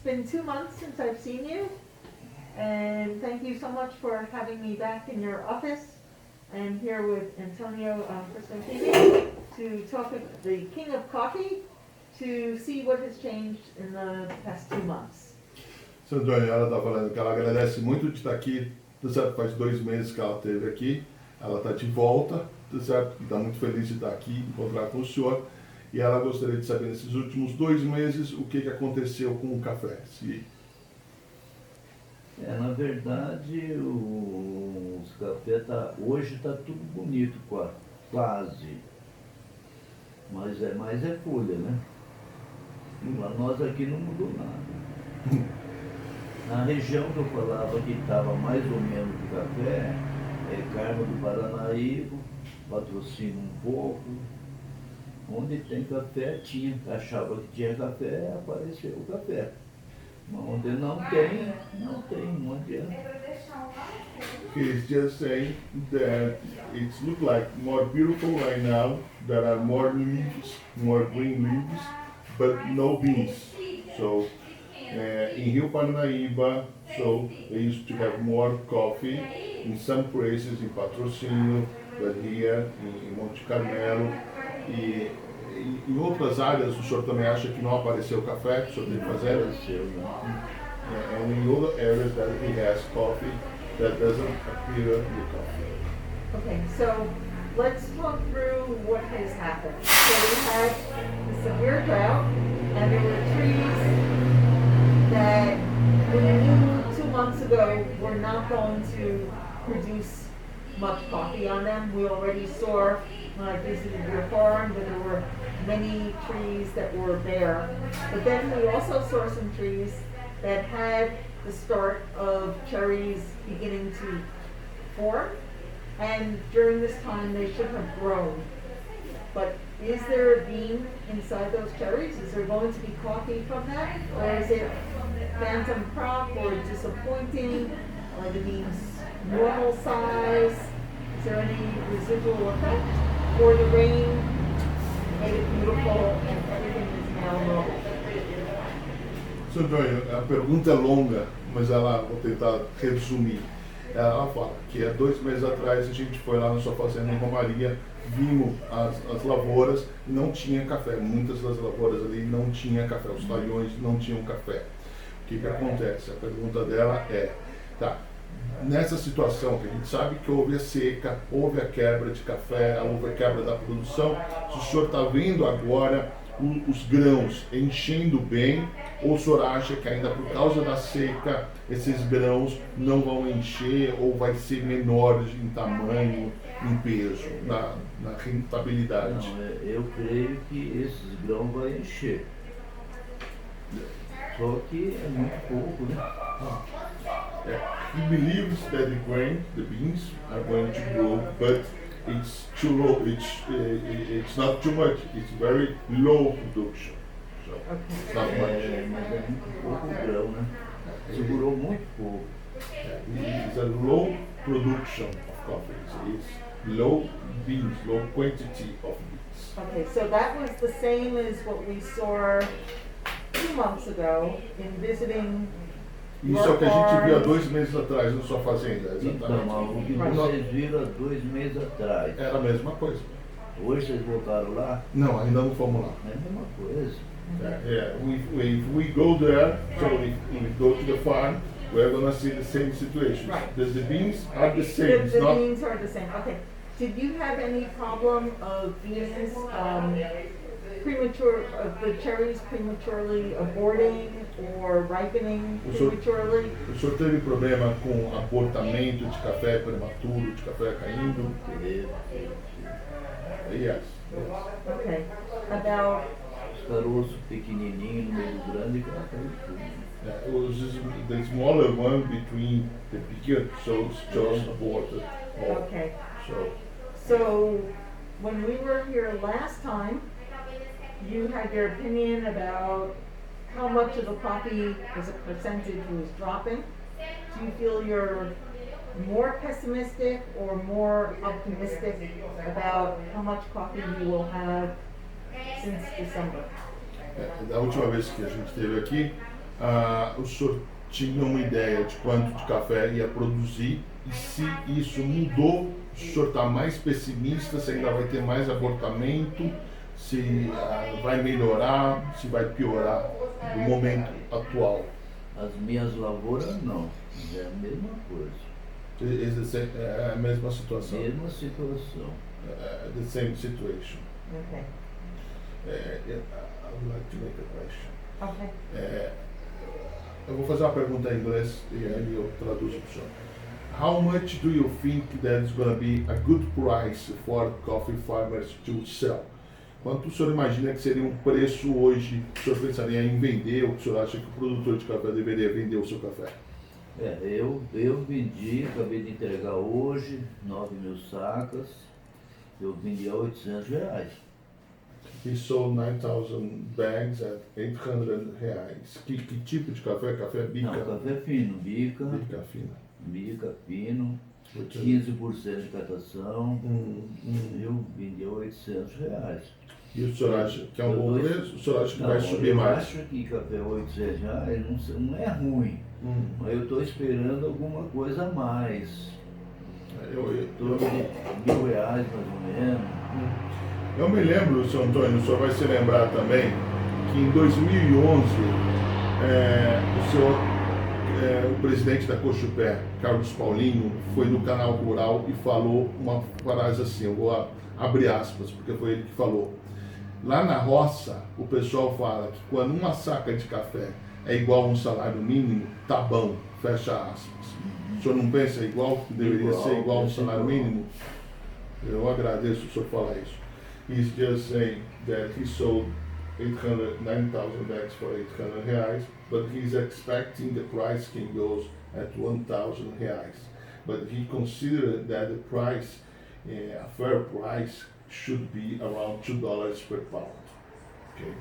been 2 months since I've seen you, and thank you so much for having me back in your office. I'm here with Antonio Crisantini to talk with the King of Coffee to see what has changed in the past 2 months. Sandrone, ela está falando que ela agradece muito de estar aqui, tá certo? Faz 2 meses que ela esteve aqui, ela está de volta, tá certo? Está muito feliz de estar aqui, encontrar com o senhor, e ela gostaria de saber, nesses últimos 2 meses, o que aconteceu com o café. Na verdade, os cafés hoje está tudo bonito, quase. Mas é folha, né? Nós aqui não mudou nada. Na região que eu falava que estava mais ou menos de café, Carmo do Paranaíba, Patrocínio um pouco. Onde tem café, achava que tinha café, apareceu o café. Mas onde não tem, não adianta. He's just saying that it looks like more beautiful right now. There are more leaves, more green leaves, but no beans. So in Rio Paranaíba, so they used to have more coffee in some places in Patrocínio, but here in Monte Carmelo. E em outras áreas o senhor também acha que não apareceu café, que o senhor tem que fazer? Apareceu, não. And in other areas that he has coffee, that doesn't appear in the coffee. Okay, so let's talk through what has happened. So we had a severe drought, and there were trees that we knew 2 months ago were not going to produce much coffee on them. We already saw when I visited your farm that there were many trees that were bare. But then we also saw some trees that had the start of cherries beginning to form, and during this time they should have grown. But is there a bean inside those cherries? Is there going to be coffee from that? Or is it phantom crop or disappointing? Are the beans normal size? Is there any residual effect? Or the rain made it beautiful and everything is now normal? Sandrone, a pergunta é longa, mas vou tentar resumir. Ela fala que há 2 meses atrás a gente foi lá na sua fazenda em Romaria, vimos as lavouras e não tinha café. Muitas das lavouras ali não tinha café, os talhões não tinham café. O que acontece? A pergunta dela é, nessa situação que a gente sabe que houve a seca, houve a quebra de café, houve a quebra da produção, se o senhor está vendo agora os grãos enchendo bem, ou o senhor acha que ainda por causa da seca esses grãos não vão encher ou vai ser menor em tamanho, em peso, na rentabilidade? Não, eu creio que esses grãos vão encher. Só que é muito pouco, né? He believes that the beans are going to grow, but it's too low. It's not too much. It's very low production. So it's not much. Mas é muito pouco grão, né? Segurou muito pouco. It's a low production of coffee. So it's low beans, low quantity of beans. Okay, so that was the same as what we saw 2 months ago in visiting. Isso é o que a gente viu há 2 meses atrás na sua fazenda, exatamente. Então, o que vocês viram há 2 meses atrás. Era a mesma coisa. Hoje vocês voltaram lá? Não, ainda não fomos lá. É a mesma coisa. If we go there, so if we go to the farm, we're going to see the same situation. Right. The beans are the same. The beans are the same. Okay. Did you have any problem of beans the cherries prematurely aborting or ripening prematurely? O senhor teve problema com abortamento de café prematuro, de café caindo? Yes. Okay. About os caroços pequenininhos no meio do grande, que ela caiu tudo. The smaller one between the bigger just aborted. Okay. So when we were here last time, you had your opinion about how much of the coffee as a percentage was dropping. Do you feel you're more pessimistic or more optimistic about how much coffee you will have since December? Da última vez que a gente esteve aqui, o senhor tinha uma ideia de quanto de café ia produzir e se isso mudou, o senhor está mais pessimista, se ainda vai ter mais abortamento, se vai melhorar, se vai piorar do momento atual? As minhas lavouras não, é a mesma coisa. É a mesma situação. Mesma situação. The same situation. Okay. I would like to make a question. Okay. Eu vou fazer uma pergunta em inglês e aí eu traduzo para o senhor. How much do you think that is going to be a good price for coffee farmers to sell? Quanto o senhor imagina que seria um preço hoje que o senhor pensaria em vender, ou que o senhor acha que o produtor de café deveria vender o seu café? Eu vendi, acabei de entregar hoje, 9.000 sacas, eu vendi a R$800. He sold 9,000 bags at 800 reais. Que tipo de café? Café bica? Não, café fino, bica fino, 15% de catação, eu vendi a R$800. E o senhor acha que é um bom preço? O senhor acha que vai subir mais? Eu acho que café R$800 não é ruim, mas eu estou esperando alguma coisa a mais. Em torno de R$1.000 mais ou menos. Eu me lembro, senhor Antônio, o senhor vai se lembrar também, que em 2011 o presidente da Cochupé, Carlos Paulinho, foi no canal Rural e falou uma frase assim, eu vou abrir aspas, porque foi ele que falou. Lá na roça, o pessoal fala que quando uma saca de café é igual a um salário mínimo, tá bom, fecha aspas. O senhor não pensa igual, que deveria ser igual a um salário mínimo? Eu agradeço o senhor falar isso. He's just saying that he sold 9,000 bags for 800 reais, but he's expecting the price can go at 1,000 reais. But he considered that the price, a fair price, should be around $2 per pound. Okay.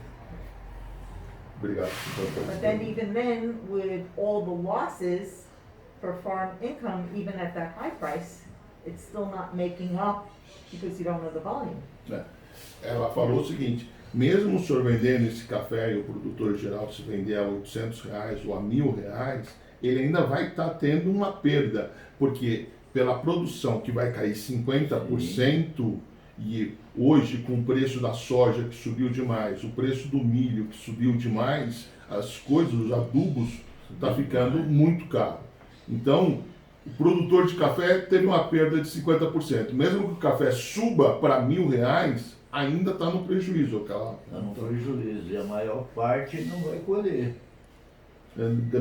Obrigado. But then even then, with all the losses for farm income, even at that high price, it's still not making up because you don't know the volume. Ela falou o seguinte, mesmo o senhor vendendo esse café e o produtor geral se vender a 800 reais ou a 1.000 reais, ele ainda vai estar tendo uma perda, porque pela produção que vai cair 50%, e hoje com o preço da soja que subiu demais, o preço do milho que subiu demais, as coisas, os adubos, está ficando muito caro. Então, o produtor de café teve uma perda de 50%. Mesmo que o café suba para 1.000 reais, ainda está no prejuízo. Está no prejuízo, e a maior parte não vai colher. And the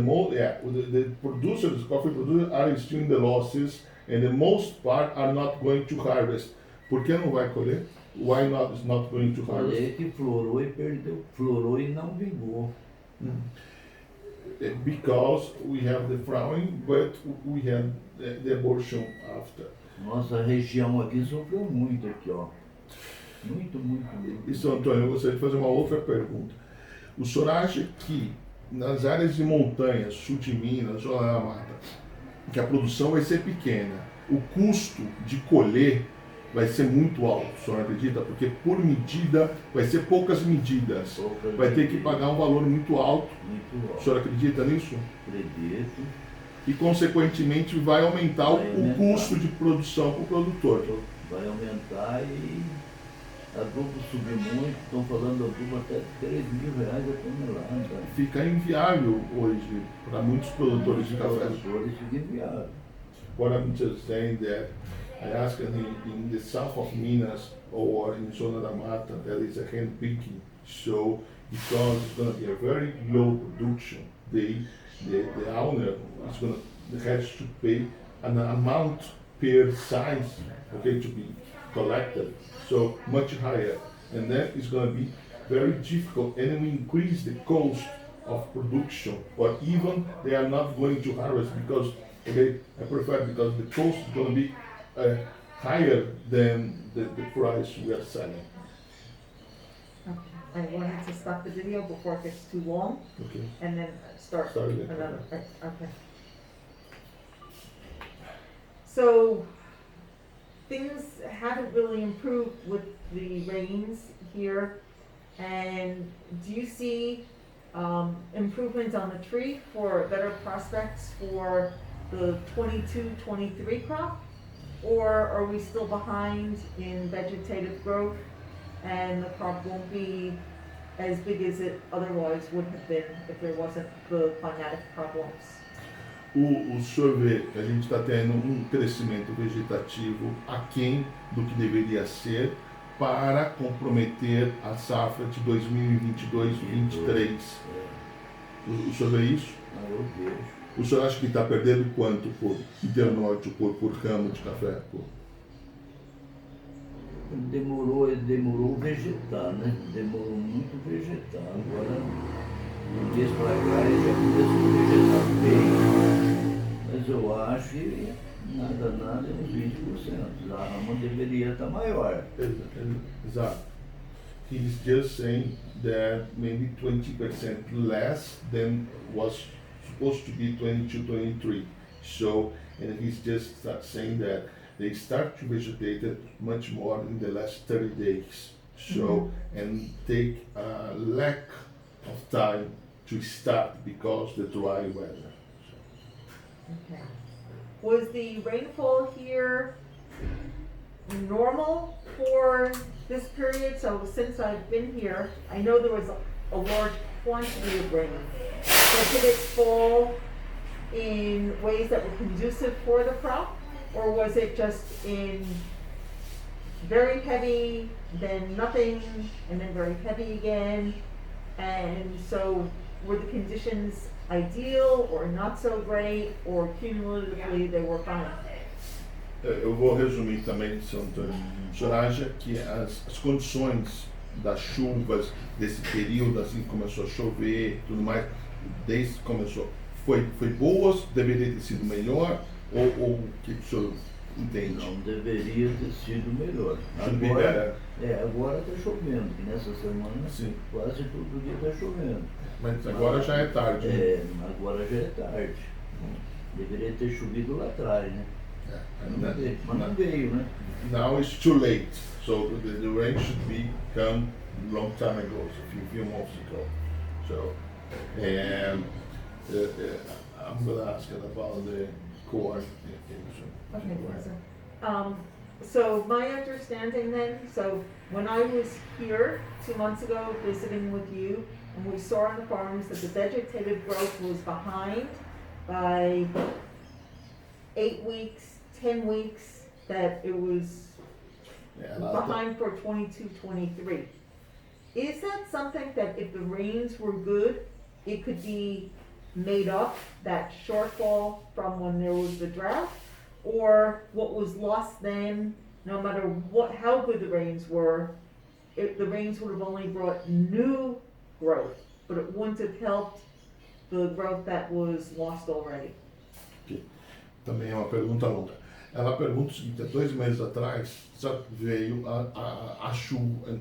producers, coffee producers, are still in the losses, and the most part are not going to harvest. Por que não vai colher? Why not is not going to harvest? Colher que florou e perdeu, florou e não vingou. Because we have the flowering, but we have the abortion after. Nossa região aqui sofreu muito aqui, ó. Muito. E, Sr. Antônio, eu gostaria de fazer uma outra pergunta. O senhor acha que nas áreas de montanha, sul de Minas, ou na mata, que a produção vai ser pequena, o custo de colher vai ser muito alto, o senhor acredita? Porque por medida, vai ser poucas medidas. Vai ter que pagar um valor muito alto. O senhor acredita nisso? Acredito. E, consequentemente, vai aumentar o custo de produção para o produtor. Vai aumentar e adubo subiu muito, estão falando adubo até R$3.000 a tonelada. Fica inviável hoje para muitos produtores de café. Fica inviável. What I'm just saying that I asked him in the south of Minas or in Zona da Mata, there is a hand picking. So because it's going to be a very low production, the owner is going to has to pay an amount per size, okay, to be collected, so much higher, and that is going to be very difficult, and we increase the cost of production, or even they are not going to harvest because, okay, I prefer because the cost is going to be higher than the price we are selling. Okay. I wanted to stop the video before it gets too long, Okay. and then start Again. another. Okay. So things haven't really improved with the rains here, and do you see improvements on the tree for better prospects for the 22-23 crop? Or are we still behind in vegetative growth and the crop won't be as big as it otherwise would have been if there wasn't the climatic problems? O senhor vê que a gente está tendo crescimento vegetativo aquém do que deveria ser para comprometer a safra de 2022-23. O senhor vê isso? Eu vejo. O senhor acha que está perdendo quanto por internórdio, por ramo de café? Demorou vegetar, né? Demorou muito vegetar. Agora, um mês para cá, ele já começou a vegetar bem. Mas eu acho que nada, uns 20%. A rama deveria estar maior. Exato. He's just saying that maybe 20% less than was supposed to be 22-23. So, and he's just saying that they start to vegetate it much more in the last 30 days. So, and take a lack of time to start because the dry weather. Okay. Was the rainfall here normal for this period? So since I've been here, I know there was a large quantity of rain. So did it fall in ways that were conducive for the crop? Or was it just in very heavy, then nothing, and then very heavy again? And so were the conditions ideal or not so great, or cumulatively they were fine? Eu vou resumir também, Sr. Antônio. O senhor acha que as condições das chuvas desse período, assim que começou a chover e tudo mais, desde que começou, foi boas, deveria ter sido melhor, ou o que o senhor entende? Não, deveria ter sido melhor. Agora está chovendo, que nessa semana Sim. quase todo dia está chovendo. Mas agora já é tarde. Né? Agora já é tarde. Deveria ter chovido lá atrás, né? Mas não veio, né? Now it's too late, so the rain should be come long time ago, so a few months ago. So, and I'm going to ask about the core. Okay, so my understanding then, so when I was here 2 months ago visiting with you, and we saw on the farms that the vegetative growth was behind by 8 weeks, 10 weeks, that it was behind for 22-23. Is that something that if the rains were good, it could be made up, that shortfall from when there was the drought? Or what was lost then, no matter how good the rains were, the rains would have only brought new growth, but it wouldn't have helped the growth that was lost already? Também é uma pergunta longa. Ela pergunta o seguinte: há 2 meses atrás sabe, veio a chuva,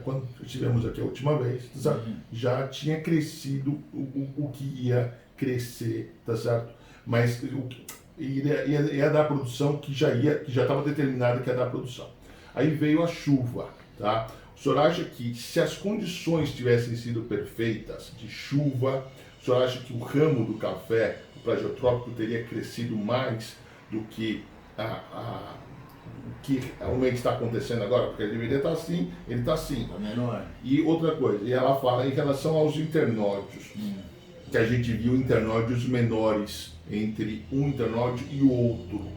quando estivemos aqui a última vez, sabe, já tinha crescido o que ia crescer, tá certo? Mas ia dar produção que já estava determinada que ia dar produção. Aí veio a chuva, tá? O senhor acha que se as condições tivessem sido perfeitas de chuva, o senhor acha que o ramo do café, o plagiotrópico, teria crescido mais do que que realmente está acontecendo agora? Porque ele deveria estar assim, ele está assim. Tá menor. E outra coisa, e ela fala em relação aos internódios, que a gente viu internódios menores entre um internódio e o outro.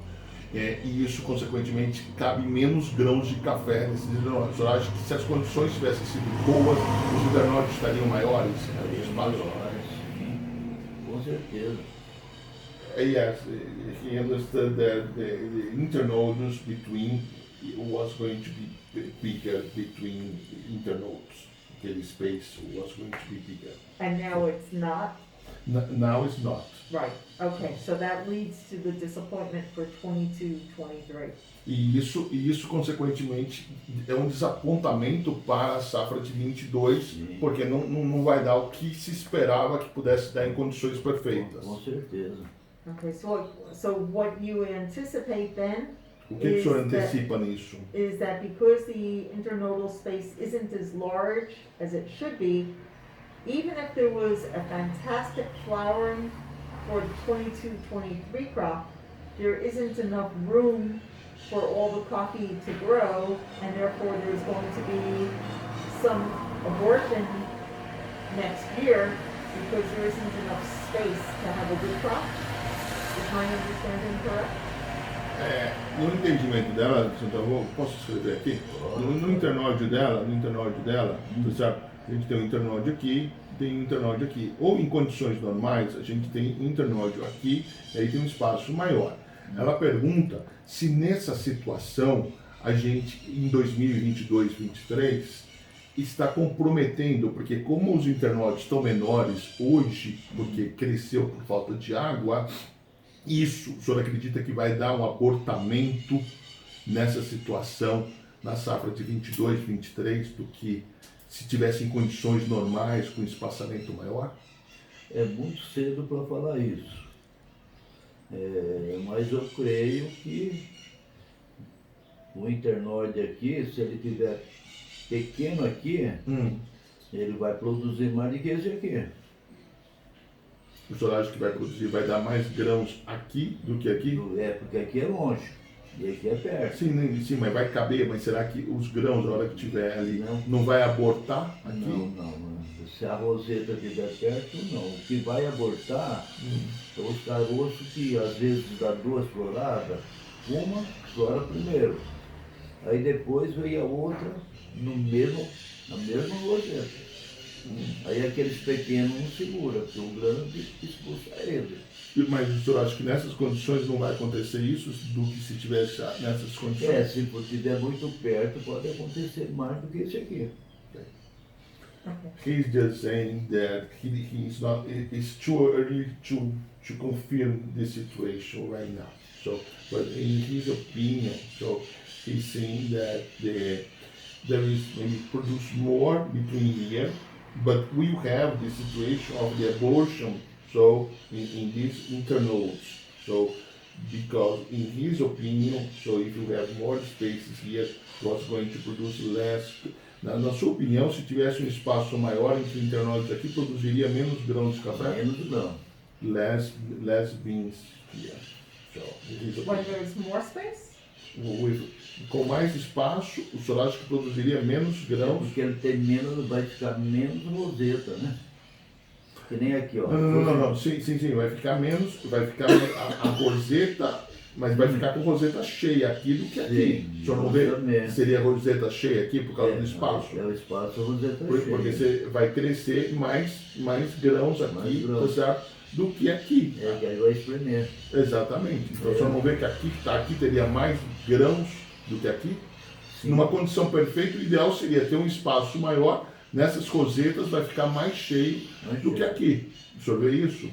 E isso, consequentemente, cabe menos grãos de café nesses internódios. O senhor acha que se as condições tivessem sido boas, os internódios estariam maiores? Estariam maiores, sim, com certeza. Yes, he understood that the internodes was going to be bigger between internodes. Okay, the space was going to be bigger. And now it's not? Now it's not. Right, okay, so that leads to the disappointment for 22-23. E isso, consequentemente, é um desapontamento para a safra de 22, sim, porque não vai dar o que se esperava que pudesse dar em condições perfeitas. Com certeza. Okay, so what you anticipate then o que o senhor antecipa nisso? Is that because the internodal space isn't as large as it should be, even if there was a fantastic flowering for the 22-23 crop, there isn't enough room for all the coffee to grow, and therefore there's going to be some abortion next year because there isn't enough space to have a good crop. Is my understanding correct? No entendimento dela, Santa, posso escrever aqui? No internódio dela, você sabe, a gente tem um internódio aqui, tem um internódio aqui. Ou em condições normais, a gente tem internódio aqui, e aí tem um espaço maior. Ela pergunta se nessa situação, a gente, em 2022, 2023, está comprometendo, porque como os internódios estão menores hoje, porque cresceu por falta de água, isso, o senhor acredita que vai dar um abortamento nessa situação na safra de 22, 23, do que se tivesse em condições normais, com espaçamento maior? É muito cedo para falar isso. Mas eu creio que o internode aqui, se ele tiver pequeno aqui, ele vai produzir mais do que esse aqui. O senhor acha que vai produzir, vai dar mais grãos aqui do que aqui? Porque aqui é longe e aqui é perto. Sim, mas vai caber, mas será que os grãos, na hora que tiver ali, não vai abortar aqui? Não. Se a roseta estiver perto, não. O que vai abortar são os caroços que às vezes dá duas floradas, uma flora primeiro. Aí depois vem a outra na mesma roseta. Aí aqueles pequenos não segura, porque o grande expulsa ele. Mas o senhor acha que nessas condições não vai acontecer isso do que se tivesse nessas condições? Se estiver muito perto, pode acontecer mais do que esse aqui. He's just saying that he's not. It's too early to confirm the situation right now. So, but in his opinion, so he's saying that there is maybe produce more between here, but we have the situation of the abortion. So in these internodes, so because in his opinion, so if you have more spaces here, what's going to produce less. Na sua opinião, se tivesse um espaço maior entre internodes aqui, produziria menos grãos de café? Menos grão. Less beans here. So, When there's more space? Com mais espaço, o senhor acha que produziria menos grãos? Porque ele tem menos, vai ficar menos roseta, né? Que nem aqui, ó. Não. Sim, vai ficar menos, vai ficar a roseta, mas vai ficar com roseta cheia aqui do que aqui. Sim, o senhor não vê? Seria a roseta cheia aqui por causa do espaço? É o espaço, a roseta Porque cheia. você vai crescer mais grãos aqui, tá, do que aqui. Que aí vai espremer. Exatamente. Então o senhor não vê que aqui teria mais grãos do que aqui? Sim. Numa condição perfeita, o ideal seria ter um espaço maior. Nessas rosetas vai ficar mais cheio do que aqui. O senhor vê isso?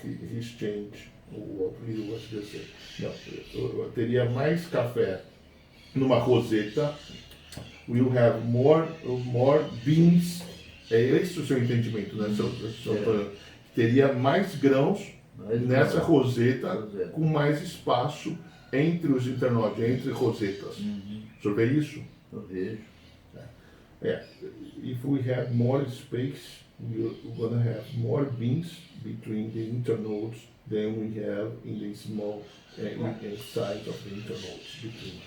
He's changed what he was just saying. Não, eu teria mais café numa roseta. We'll have more beans. É esse o seu entendimento, né? Teria mais grãos nessa roseta com mais espaço entre os internódios, entre rosetas. O senhor vê isso? Eu vejo. If we have more space, we're gonna have more beans between the internodes than we have in the small size of the internodes between.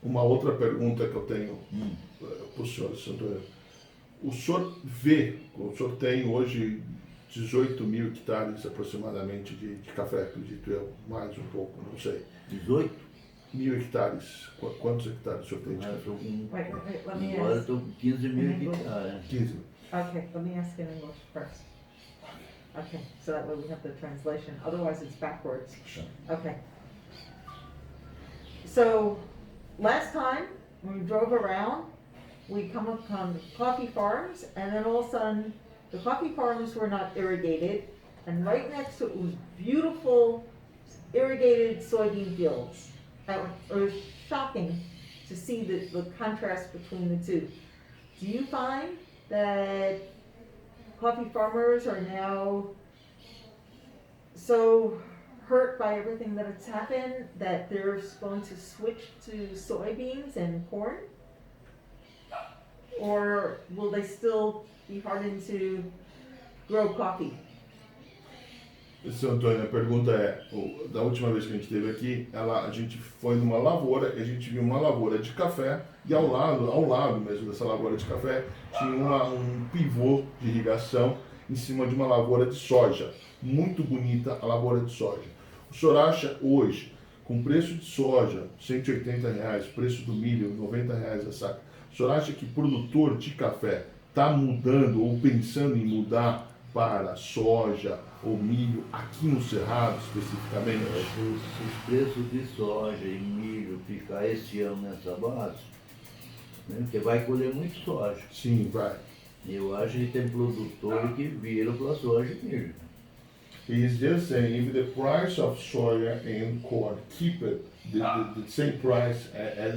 Uma outra pergunta que eu tenho para o senhor, Sandro. O senhor tem hoje 18 mil hectares aproximadamente de café, acredito eu, mais um pouco, não sei. 18? 1.000 hectares. Quantos hectares o senhor tem? Wait, let me Agora ask. estou com 15 mil hectares. 15. Okay, let me ask in English first. Okay, so that way we have the translation. Otherwise, it's backwards. Sure. Okay. So, last time when we drove around, we come upon the coffee farms, and then all of a sudden, the coffee farms were not irrigated, and right next to it was beautiful irrigated soybean fields. It was shocking to see the contrast between the two. Do you find that coffee farmers are now so hurt by everything that has happened that they're going to switch to soybeans and corn? or will they still be hardened to grow coffee? Seu Antônio, a pergunta é, da última vez que a gente esteve aqui, a gente foi numa lavoura e a gente viu uma lavoura de café e ao lado mesmo dessa lavoura de café, tinha um pivô de irrigação em cima de uma lavoura de soja. Muito bonita a lavoura de soja. O senhor acha hoje, com preço de soja, R$ 180, preço do milho, R$ 90 a saca, o senhor acha que produtor de café está mudando ou pensando em mudar para soja ou milho aqui no Cerrado especificamente? Se os preços de soja e milho ficar esse ano nessa base, né, porque vai colher muito soja. Sim, vai. Eu acho que tem produtor que viram para soja e milho. He's just saying if the price of soya and corn keep it the same price at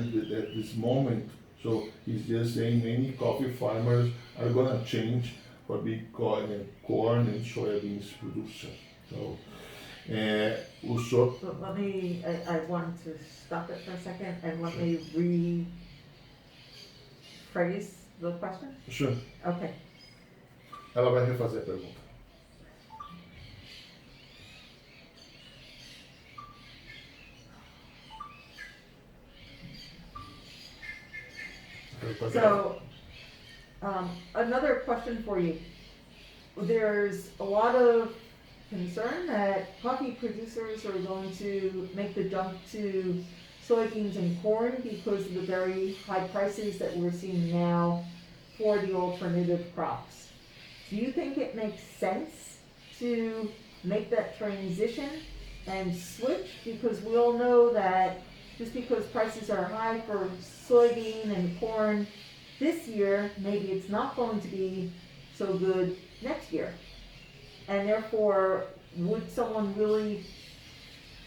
this moment, so he's just saying many coffee farmers are gonna change for big corn and soybeans production. So, o senhor... But let me, I want to stop it for a second and let me rephrase the question. Sure. Okay. Ela vai refazer a pergunta. So, another question for you. There's a lot of concern that coffee producers are going to make the jump to soybeans and corn because of the very high prices that we're seeing now for the alternative crops. Do you think it makes sense to make that transition and switch? Because we all know that just because prices are high for soybean and corn this year, maybe it's not going to be so good next year. And therefore, would someone really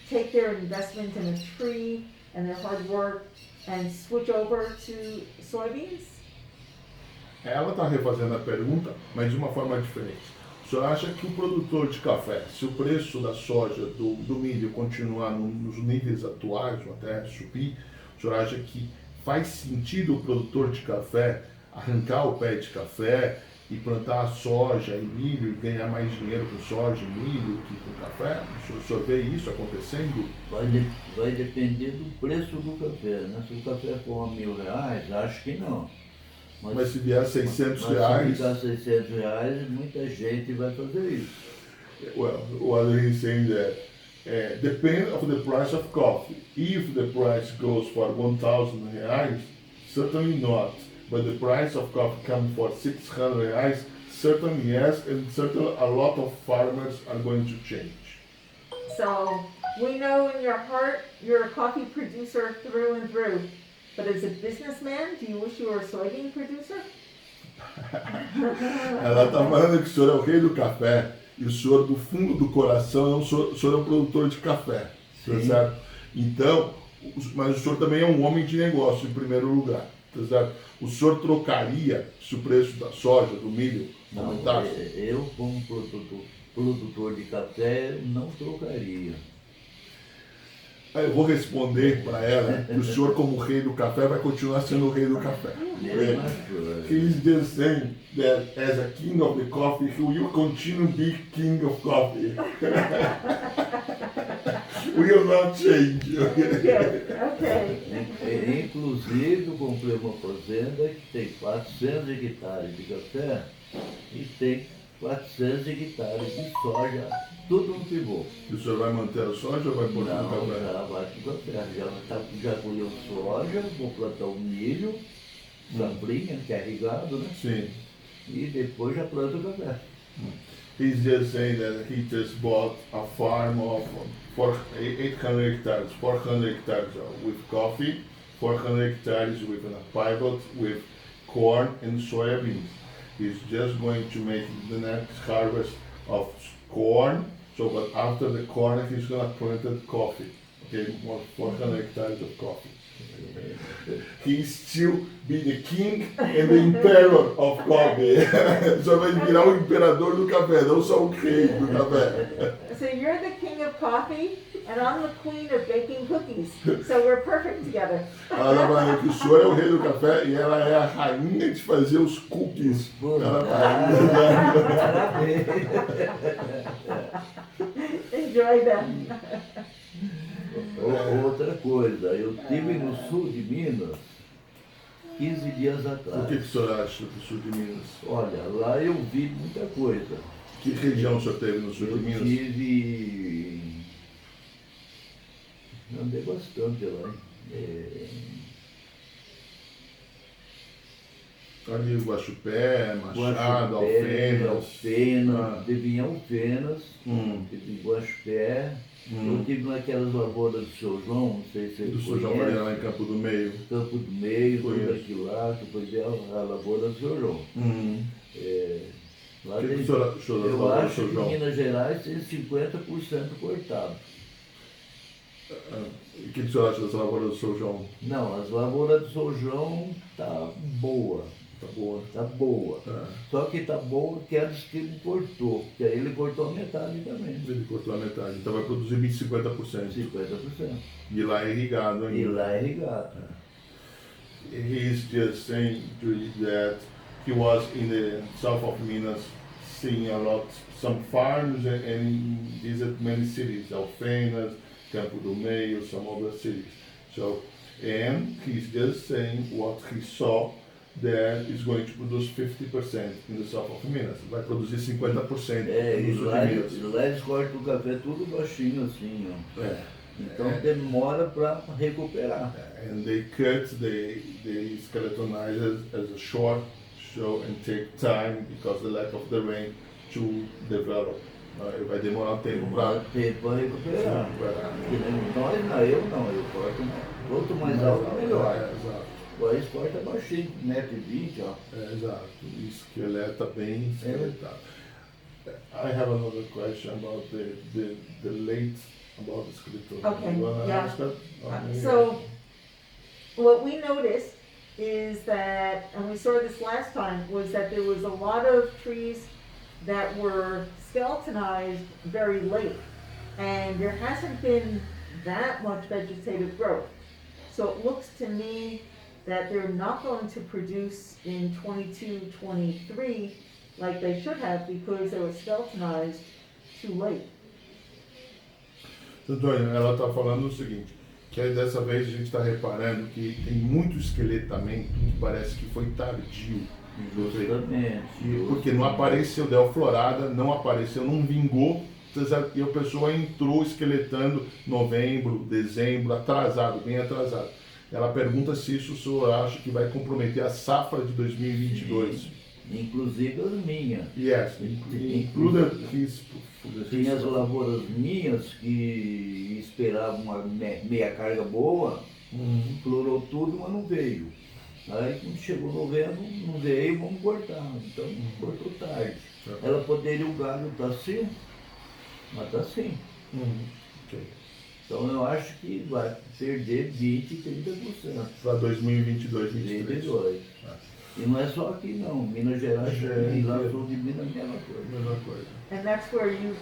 take their investment in a tree and their hard work and switch over to soybeans? Ela está refazendo a pergunta, mas de uma forma diferente. O senhor acha que o produtor de café, se o preço da soja, do milho continuar nos níveis atuais ou até subir, o senhor acha que faz sentido o produtor de café arrancar o pé de café e plantar soja e milho e ganhar mais dinheiro com soja e milho que com café? O senhor vê isso acontecendo? Vai depender do preço do café, né? Se o café for R$ 1.000, acho que não. Mas se vier R$600... Se vier R$600, muita gente vai fazer isso. Well, what he's saying that depends of the price of coffee. If the price goes for R$1,000, certainly not. But the price of coffee comes for R$600, certainly yes, and certainly a lot of farmers are going to change. So, we know in your heart you're a coffee producer through and through. But as a businessman, do you wish you were a soybean producer? Ela está falando que o senhor é o rei do café e o senhor, do fundo do coração, o senhor é um produtor de café, tá certo? Então, mas o senhor também é um homem de negócio em primeiro lugar, tá certo? O senhor trocaria se o preço da soja, do milho aumentasse? Eu, como produtor de café, não trocaria. Eu vou responder para ela que o senhor, como rei do café, vai continuar sendo o rei do café. He's just saying that as a king of the coffee, he will continue being king of coffee. Will not change. Okay. Inclusive, eu comprei uma fazenda que tem 400 hectares de café e tem 400 hectares de soja, tudo no pivô. E o senhor vai manter a soja ou vai pôr no café? Não, já vai pro café. Já colheu soja, vou plantar o milho, safrinha, que é irrigado, né? Sim. E depois já planta o café. He's just saying that he just bought a farm of 800 hectares, 400 hectares with coffee, 400 hectares with a pivot with corn and soybeans. He's just going to make the next harvest of corn, so but after the corn he's going to plant coffee, okay, more 400 hectares of coffee. He still be the king and the emperor of coffee. Só vai virar o imperador do café, não só o rei do café. So you're the king of coffee, and I'm the queen of baking cookies. So we're perfect together. Ela vai dizer que o senhor é o rei do café e ela é a rainha de fazer os cookies. Parabéns. Enjoy them. Outra coisa, eu estive no sul de Minas 15 dias atrás. O que o senhor acha do sul de Minas? Olha, lá eu vi muita coisa. Que região o senhor teve no sul de Minas? Andei bastante lá. Ali, Guaxupé, Machado, Alfenas. Teve em Alfenas, teve em Guaxupé. Eu estive naquelas lavouras do Seu João, não sei se Do você São João conhece. Maria lá em Campo do Meio. Campo do Meio, tudo Conheço. aquilo lá, que foi a lavoura do Seu João. Lá O que tem- o senhor achou das eu lavouras do acho São que João? Minas Gerais tem 50% cortado. O que o senhor acha das lavouras do São João? Não, as lavouras do São João tá boa. Tá boa. Tá boa. É. Só que tá boa que as que ele cortou. Que aí ele cortou a metade também. Ele cortou a metade, então vai produzir 50%. 50%. E lá é irrigado ainda. E lá é irrigado. He's just saying Judy, that he was in the south of Minas seeing a lot, some farms and visit many cities, Alfenas, Campo do Meio, some other cities. So, and he's just saying what he saw there is going to produce 50% in the south of Minas. Vai produzir 50% E no sul lá, de Minas. lá eles cortam o café tudo baixinho assim, ó. É. Então demora para recuperar. And they cut, they skeletonize as a short show and take time because the lack of the rain to develop. Vai demorar um tempo Demora para tempo para recuperar. Que nem nós não, eu corto quanto mais alto melhor. Exato. Agora eles cortam baixinho, 1,20 m, ó. Exato. Esqueleta bem esqueletado. I have another question about the late, about the skeleton. Okay, You wanna yeah. ask that? So what we noticed is that, and we saw this last time, was that there was a lot of trees that were skeletonized very late. And there hasn't been that much vegetative growth. So it looks to me that they're not going to produce in 22, 23 like they should have because they were skeletonized too late. Antônio, ela está falando o seguinte, que aí dessa vez a gente está reparando que tem muito esqueletamento que parece que foi tardio. Justamente. Porque não apareceu, deu florada, não apareceu, não vingou, e a pessoa entrou esqueletando novembro, dezembro, atrasado, bem atrasado. Ela pergunta se isso o senhor acha que vai comprometer a safra de 2022. Sim. Inclusive as minhas. Yes, include his... Tem as lavouras minhas que esperavam uma meia carga boa, florou tudo, mas não veio. Aí quando chegou novembro, não veio, vamos cortar. Então cortou tarde. Ela poderia, o galho tá assim, mas tá assim. Okay. Então eu acho que vai perder 20, 30%. Para 2022, 2023. 22. E não é só aqui não, Minas Gerais e lá no sul de Minas é a mesma coisa. Mesma coisa. And that's where you,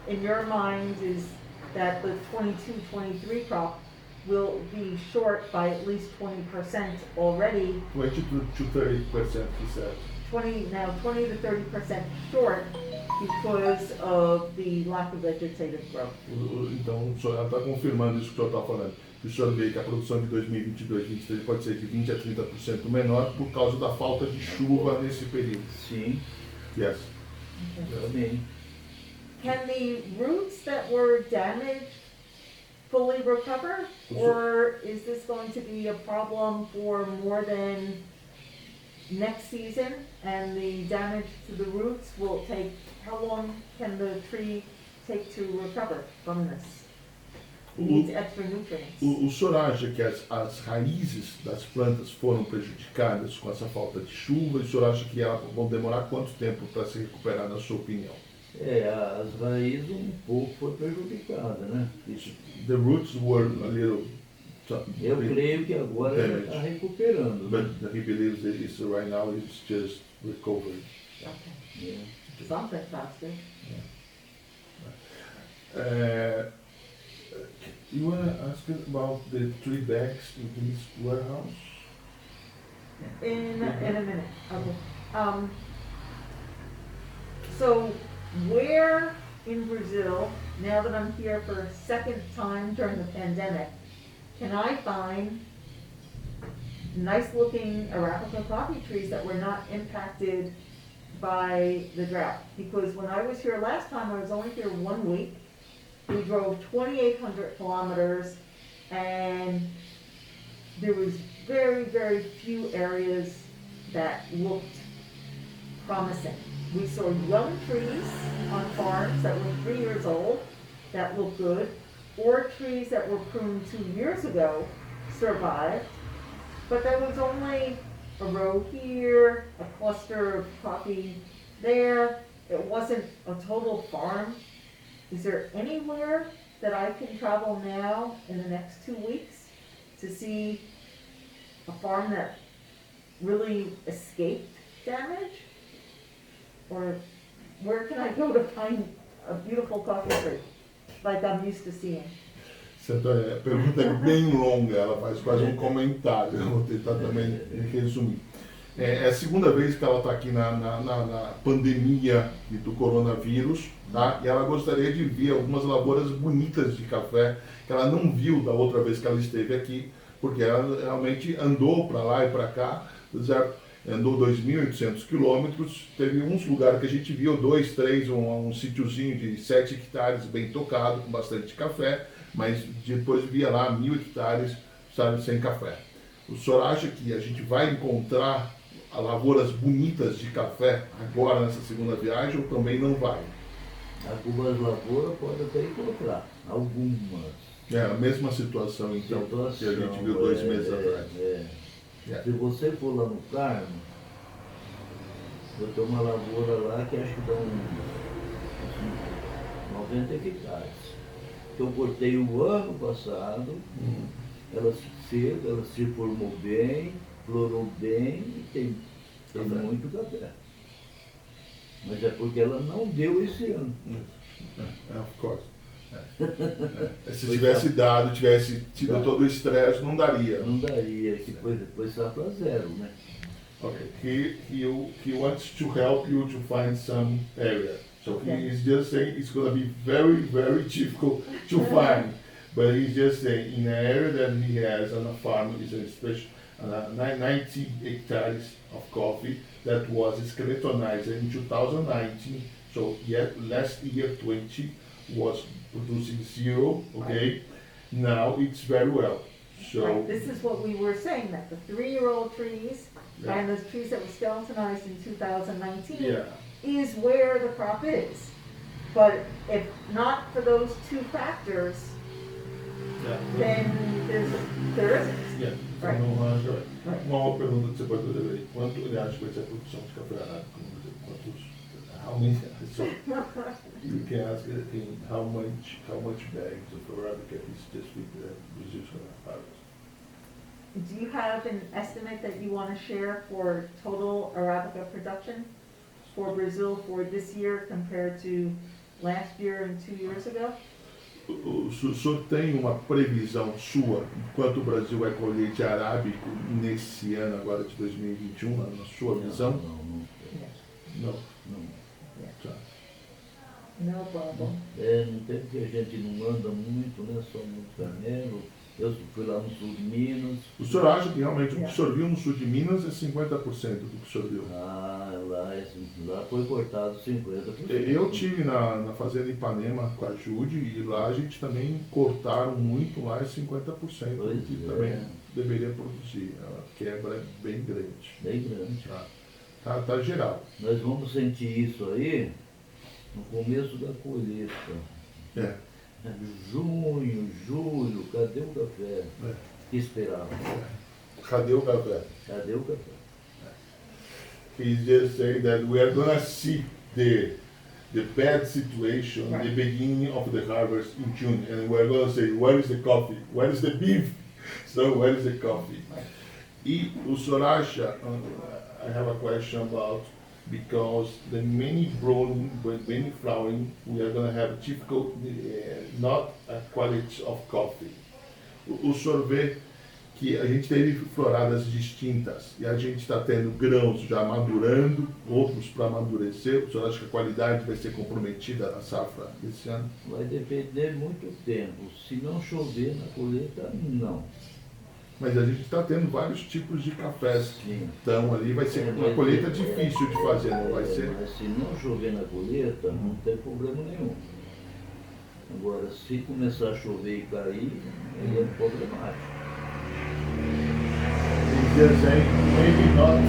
in your mind, is that the 22-23 crop will be short by at least 20% already. 20 to 30%, he said. 20 to 30% short because of the lack of vegetative growth. Então, ela está confirmando isso que o senhor está falando. Que o senhor vê que a produção de 2022, 2023 pode ser de 20 a 30% menor por causa da falta de chuva nesse período. Sim, Yes. também. Can the roots that were damaged fully recover? Or is this going to be a problem for more than next season? And the damage to the roots will take, how long can the tree take to recover from this? It needs extra nutrients. O senhor acha que as raízes das plantas foram prejudicadas com essa falta de chuva? E o senhor acha que elas vão demorar quanto tempo para se recuperar, na sua opinião? As raízes um pouco foi prejudicada, né? Isso. The roots were a little Eu creio que agora ela está recuperando. Né? But he believes that it's right now it's just recovery. Okay. Yeah. Something sounds good. You want to ask about the 3 bags in his warehouse? In a minute, okay. So where in Brazil, now that I'm here for a second time during the pandemic, can I find nice looking Arabica coffee trees that were not impacted by the drought? Because when I was here last time, I was only here 1 week. We drove 2,800 kilometers and there was very, very few areas that looked promising. We saw young trees on farms that were 3 years old that looked good, or trees that were pruned 2 years ago survived, but there was only a row here, a cluster of coffee there. It wasn't a total farm. Is there anywhere that I can travel now in the next 2 weeks to see a farm that really escaped damage? Or where can I go to find a beautiful coffee tree like I'm used to seeing? A pergunta é bem longa, ela faz quase um comentário, eu vou tentar também resumir. É a segunda vez que ela está aqui na pandemia do coronavírus, tá? E ela gostaria de ver algumas lavouras bonitas de café que ela não viu da outra vez que ela esteve aqui, porque ela realmente andou para lá e para cá, certo? Andou 2.800 quilômetros, teve uns lugares que a gente viu, 2, 3, um sítiozinho de 7 hectares bem tocado, com bastante café, mas depois via lá 1.000 hectares, sabe, sem café. O senhor acha que a gente vai encontrar lavouras bonitas de café agora nessa segunda viagem ou também não vai? Algumas lavouras pode até encontrar, algumas. É a mesma situação então que a gente viu 2 meses atrás. Se você for lá no Carmo, eu tenho uma lavoura lá que acho que dá uns 90 hectares. Que eu cortei o ano passado, ela se formou bem, florou bem e tem muito café. Mas é porque ela não deu esse ano. Of course. Se tivesse dado, tivesse tido todo o estresse, não daria. Não daria, que depois safra zero, né? Okay, he wants to help you to find some area. So he is just saying it's going to be very, very difficult to find. But he's just saying in an area that he has on a farm is a special 90 hectares of coffee that was skeletonized in 2019. So yet last year 20 was producing 0. Okay, now it's very well. So Right. This is what we were saying, that the 3-year-old trees and the trees that were skeletonized in 2019 is where the crop is. But if not for those 2 factors, then there isn't. Right. Uma outra pergunta que você pode fazer aí. Quanto ele acha que vai ser a produção de café arábico no Brasil? How many? So you can ask him how much bags of Arabica is this week that Brazil's going to harvest. Do you have an estimate that you want to share for total Arabica production for Brazil for this year compared to last year and 2 years ago? O senhor tem uma previsão sua quanto o Brasil vai colher de arábico nesse ano agora de 2021, na sua visão? Não. Tá. No problem. Não tem porque a gente não anda muito, né? Só muito canelo. Eu fui lá no sul de Minas. O senhor acha que realmente o que o senhor viu no sul de Minas é 50% do que o senhor viu? Lá foi cortado 50%. Eu tive na fazenda Ipanema com a Judy e lá a gente também cortaram muito mais 50% que também deveria produzir. A quebra é bem grande. Bem grande. Tá geral. Nós vamos sentir isso aí no começo da colheita. Junho, julho, cadê o café? Que esperava? Cadê o café? Cadê o café? He's just saying that we are gonna see the bad situation, the beginning of the harvest in June, and we're gonna say, where is the coffee? Where is the beef? So where is the coffee? E o senhor acha, I have a question about, because the many brewing, with many flowering, we are going to have difficult, not a quality of coffee. O senhor vê que a gente teve floradas distintas e a gente está tendo grãos já madurando, outros para amadurecer. O senhor acha que a qualidade vai ser comprometida na safra desse ano? Vai depender muito tempo. Se não chover na colheita, não. Mas a gente está tendo vários tipos de cafés. Sim. Então ali vai ser uma colheita difícil de fazer, não vai ser? Mas se não chover na colheita, não tem problema nenhum. Agora, se começar a chover e cair, aí é problemático. They're saying maybe not,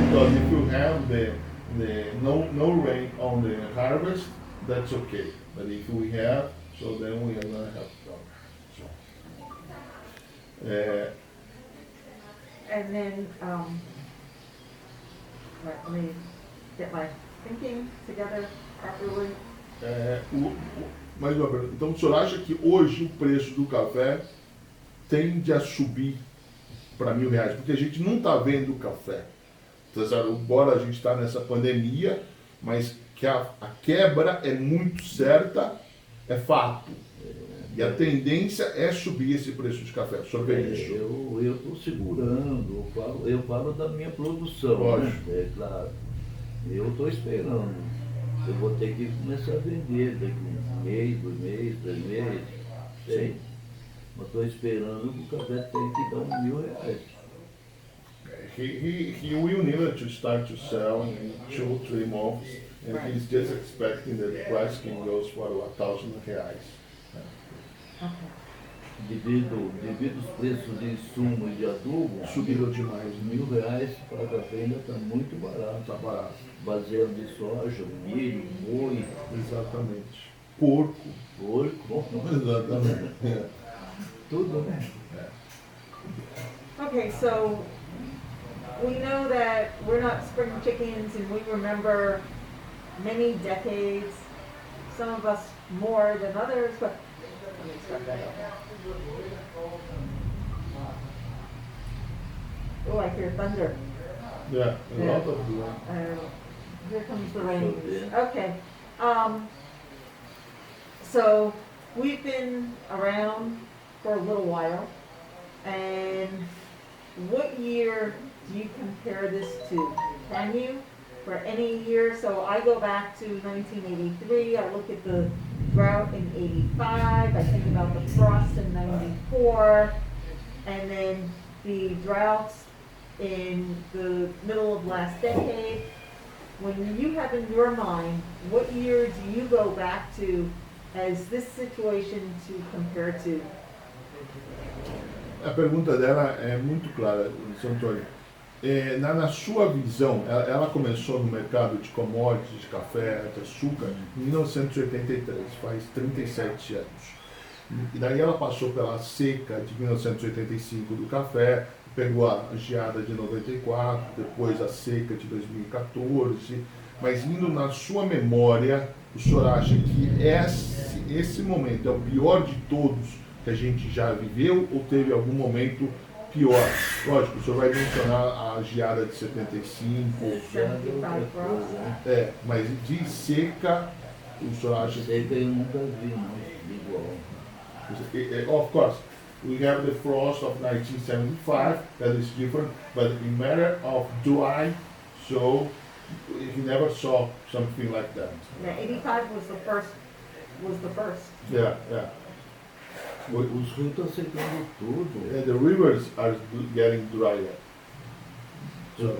because if you have the no rain on the harvest, that's okay. But if we have, so then we are gonna have problems. So, And then, let me get my thinking together properly. mais uma pergunta. Então o senhor acha que hoje o preço do café tende a subir para R$1.000? Porque a gente não está vendo café. Então, embora a gente está nessa pandemia, mas que a quebra é muito certa, é fato. E a tendência é subir esse preço de café. O senhor vê isso? Eu estou segurando, eu falo da minha produção, Lógico. né? É claro. Eu estou esperando. Eu vou ter que começar a vender daqui um mês, 2 meses, 3 meses, sei. Mas estou esperando que o café tenha que dar R$1.000. He will need to start to sell in 2-3 months, and Right. he's just expecting that the price can go for R$1,000. Okay. Devido aos preços de insumo e de adubo, Subiu demais. R$1.000 para café ainda está muito barato. Tá barato. Baseado de soja, milho, boi, Exatamente. Porco. porco, Exatamente. tudo, né? Okay, so we know that we're not spring chickens and we remember many decades, some of us more than others, but let me start that over. Oh, I hear thunder. Yeah, a Yeah. lot of them. Here comes the rain. Yeah. Okay. So we've been around for a little while, and what year do you compare this to? Can you? For any year? So I go back to 1983, I look at the drought in 85, I think about the frost in 94, and then the droughts in the middle of last decade. When you have in your mind, what year do you go back to as this situation to compare to? A pergunta dela é muito clara, São Antônio. Na sua visão, ela começou no mercado de commodities, de café, de açúcar, em 1983, faz 37 anos. E daí ela passou pela seca de 1985 do café, pegou a geada de 94, depois a seca de 2014, mas indo na sua memória, o senhor acha que esse momento é o pior de todos que a gente já viveu ou teve algum momento pior? Lógico, o senhor vai mencionar a geada de 75, mas de seca, o senhor acha que... Seca eu nunca vi, não, igual. Of course, we have the frost of 1975, that is different, but in matter of dry, so he never saw something like that. Yeah, 85 was the first. Yeah. Os rios estão secando tudo. The rivers are getting drier.